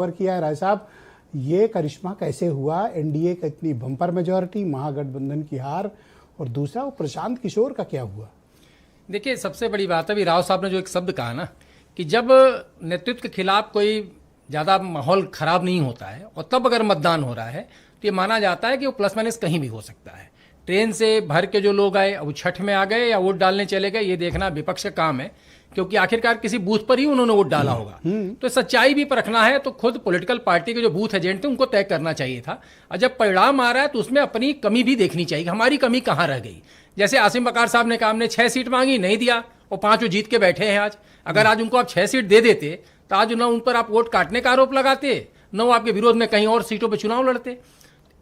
किया है। राय साहब, ये करिश्मा कैसे हुआ? एनडीए का इतनी बम्पर मेजॉरिटी, महागठबंधन की हार, और दूसरा वो प्रशांत किशोर का क्या हुआ? देखिए, सबसे बड़ी बात है अभी राव साहब ने जो एक शब्द कहा ना कि जब नेतृत्व के खिलाफ कोई ज़्यादा माहौल खराब नहीं होता है और तब अगर मतदान हो रहा है तो ये माना जाता है कि वो प्लस माइनस कहीं भी हो सकता है। ट्रेन से भर के जो लोग आए वो छठ में आ गए या वोट डालने चले गए, ये देखना विपक्ष का काम है, क्योंकि आखिरकार किसी बूथ पर ही उन्होंने वोट डाला होगा। तो सच्चाई भी परखना है तो खुद पॉलिटिकल पार्टी के जो बूथ एजेंट थे उनको तय करना चाहिए था। और जब परिणाम आ रहा है तो उसमें अपनी कमी भी देखनी चाहिए, हमारी कमी कहाँ रह गई। जैसे आसिम बकार साहब ने कहा हमने 6 सीट मांगी, नहीं दिया, और 5 जीत के बैठे हैं आज। अगर आज उनको आप 6 सीट दे देते तो आज न उन पर आप वोट काटने का आरोप लगाते, न वो आपके विरोध में कहीं और सीटों पर चुनाव लड़ते।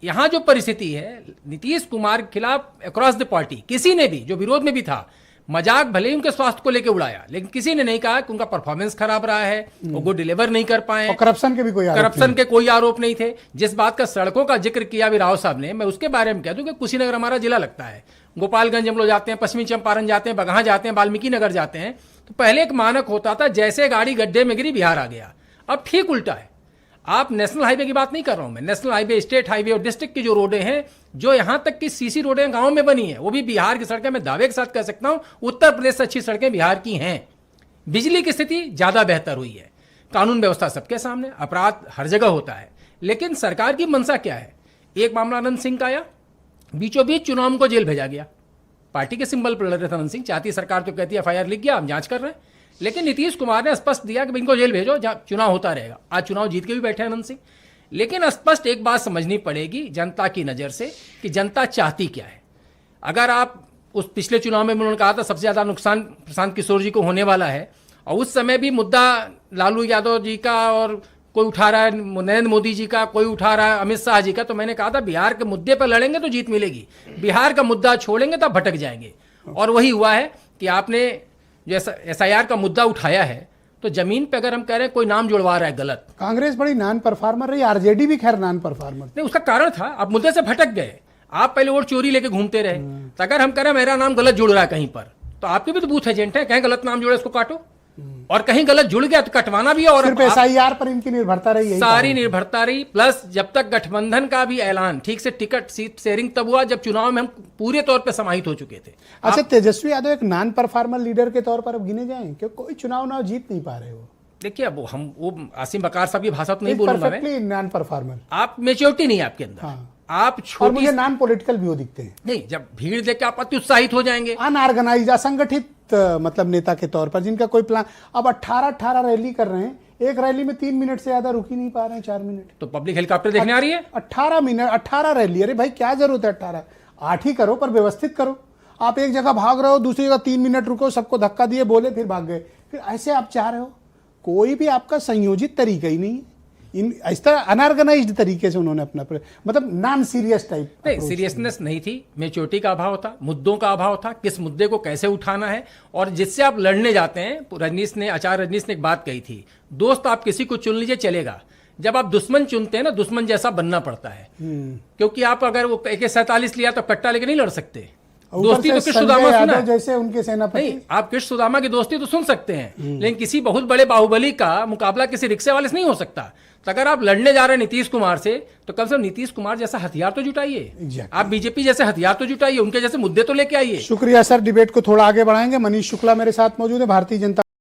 यहाँ जो परिस्थिति है, नीतीश कुमार के खिलाफ अक्रॉस द पार्टी किसी ने भी, जो विरोध में भी था, मजाक भले ही उनके स्वास्थ्य को लेकर उड़ाया, लेकिन किसी ने नहीं कहा कि उनका परफॉर्मेंस खराब रहा है, वो डिलीवर नहीं कर पाए, और करप्शन के भी कोई आरोप नहीं थे। जिस बात का सड़कों का जिक्र किया भी राव साहब ने, मैं उसके बारे में कह दूं कि कुशीनगर हमारा जिला लगता है, गोपालगंज हम लोग जाते हैं, पश्चिमी चंपारण जाते हैं, बगहा जाते हैं, वाल्मीकि नगर जाते हैं, तो पहले एक मानक होता था जैसे गाड़ी गड्ढे में गिरी बिहार आ गया। अब ठीक उल्टा है। आप नेशनल हाईवे की बात नहीं कर रहा हूं मैं, नेशनल हाईवे, स्टेट हाईवे और डिस्ट्रिक्ट की जो रोडें हैं, जो यहां तक की सीसी रोडें गांव में बनी है, वो भी बिहार की सड़कें, मैं दावे के साथ कह सकता हूं उत्तर प्रदेश से अच्छी सड़कें बिहार की हैं। बिजली की स्थिति ज्यादा बेहतर हुई है, कानून व्यवस्था सबके सामने, अपराध हर जगह होता है। लेकिन सरकार की मंशा क्या है? एक मामला अनंत सिंह का आया, बीचों बीच चुनाव को जेल भेजा गया, पार्टी के सिंबल पर लड़ रहे थे अनंत सिंह, चाहती सरकार तो कहती है FIR लिख गया, हम जांच कर रहे हैं। लेकिन नीतीश कुमार ने स्पष्ट दिया कि इनको जेल भेजो, चुनाव होता रहेगा। आज चुनाव जीत के भी बैठे अनंत सिंह। लेकिन स्पष्ट एक बात समझनी पड़ेगी जनता की नज़र से कि जनता चाहती क्या है। अगर आप उस पिछले चुनाव में उन्होंने कहा था सबसे ज़्यादा नुकसान प्रशांत किशोर जी को होने वाला है, और उस समय भी मुद्दा लालू यादव जी का और कोई उठा रहा है नरेंद्र मोदी जी का, कोई उठा रहा है अमित शाह जी का, तो मैंने कहा था बिहार के मुद्दे पर लड़ेंगे तो जीत मिलेगी, बिहार का मुद्दा छोड़ेंगे तो भटक जाएंगे। और वही हुआ है कि आपने जो SIR का मुद्दा उठाया है, तो जमीन पे अगर हम कह रहे हैं कोई नाम जुड़वा रहा है गलत, कांग्रेस बड़ी नॉन परफॉर्मर रही, RJD भी खैर नॉन परफॉर्मर नहीं, उसका कारण था आप मुद्दे से भटक गए। आप पहले वोट चोरी लेके घूमते रहे, तो अगर हम कह रहे हैं मेरा नाम गलत जुड़ रहा है कहीं पर, तो आपके भी तो बूथ एजेंट है, कहीं गलत नाम जुड़े उसको काटो, और कहीं गलत जुड़ गया तो कटवाना भी है। और सिर्फ SIR पर इनकी निर्भरता रही, सारी निर्भरता रही। प्लस जब तक गठबंधन का भी ऐलान ठीक से, टिकट सीट शेयरिंग तब हुआ जब चुनाव में हम पूरे तौर पे समाहित हो चुके थे। अच्छा, तेजस्वी यादव एक नॉन परफॉर्मर लीडर के तौर पर अब गिने जाएं, क्यों कोई चुनाव जीत नहीं पा रहे हो? देखिए, अब वो आसिम बकार साहब की भाषा तो नहीं बोलूंगा मैं, नॉन परफॉर्मर, आप मेच्योरिटी नहीं है आपके अंदर। हाँ। आप और मुझे नॉन पॉलिटिकल भी वो दिखते हैं। नहीं, जब भीड़ देख के आप अति उत्साहित हो जाएंगे, अनऑर्गेनाइज, असंगठित मतलब नेता के तौर पर, जिनका कोई प्लान। अब 18 रैली कर रहे हैं, एक रैली में 3 मिनट से ज्यादा रुक ही नहीं पा रहे हैं, 4 मिनट। तो पब्लिक हेलीकॉप्टर देखने आ रही है। 18 मिनट, 18 रैली, अरे भाई क्या जरूरत है 18? 8 ही करो, पर व्यवस्थित करो। आप एक जगह भाग रहे हो, दूसरी जगह 3 मिनट रुको, सबको धक्का दिए, बोले, फिर भाग गए, फिर ऐसे आप चाह रहे हो? कोई भी आपका संयोजित तरीका ही नहीं है। इस तरह अनऑर्गेनाइज्ड तरीके से उन्होंने अपना मतलब नॉन सीरियस टाइप, नहीं, सीरियसनेस नहीं थी, मेच्योरिटी का अभाव था, मुद्दों का अभाव था, किस मुद्दे को कैसे उठाना है और जिससे आप लड़ने जाते हैं। आचार्य रजनीश ने एक बात कही थी, दोस्त आप किसी को चुन लीजिए चलेगा, जब आप दुश्मन चुनते हैं ना, दुश्मन जैसा बनना पड़ता है। क्योंकि आप अगर वो AK-47 लिया तो कट्टा लेके नहीं लड़ सकते। दोस्ती तो कृष्ण सुदामा सुना है, जैसे उनके सेनापति। नहीं, आप कृष्ण सुदामा की दोस्ती तो सुन सकते हैं, लेकिन किसी बहुत बड़े बाहुबली का मुकाबला किसी रिक्शे वाले से नहीं हो सकता। तो अगर आप लड़ने जा रहे हैं नीतीश कुमार से, तो कम से कम नीतीश कुमार जैसा हथियार तो जुटाइए, आप बीजेपी जैसे हथियार तो जुटाइए, उनके जैसे मुद्दे तो लेके आइए। शुक्रिया सर, डिबेट को थोड़ा आगे बढ़ाएंगे। मनीष शुक्ला मेरे साथ मौजूद है, भारतीय जनता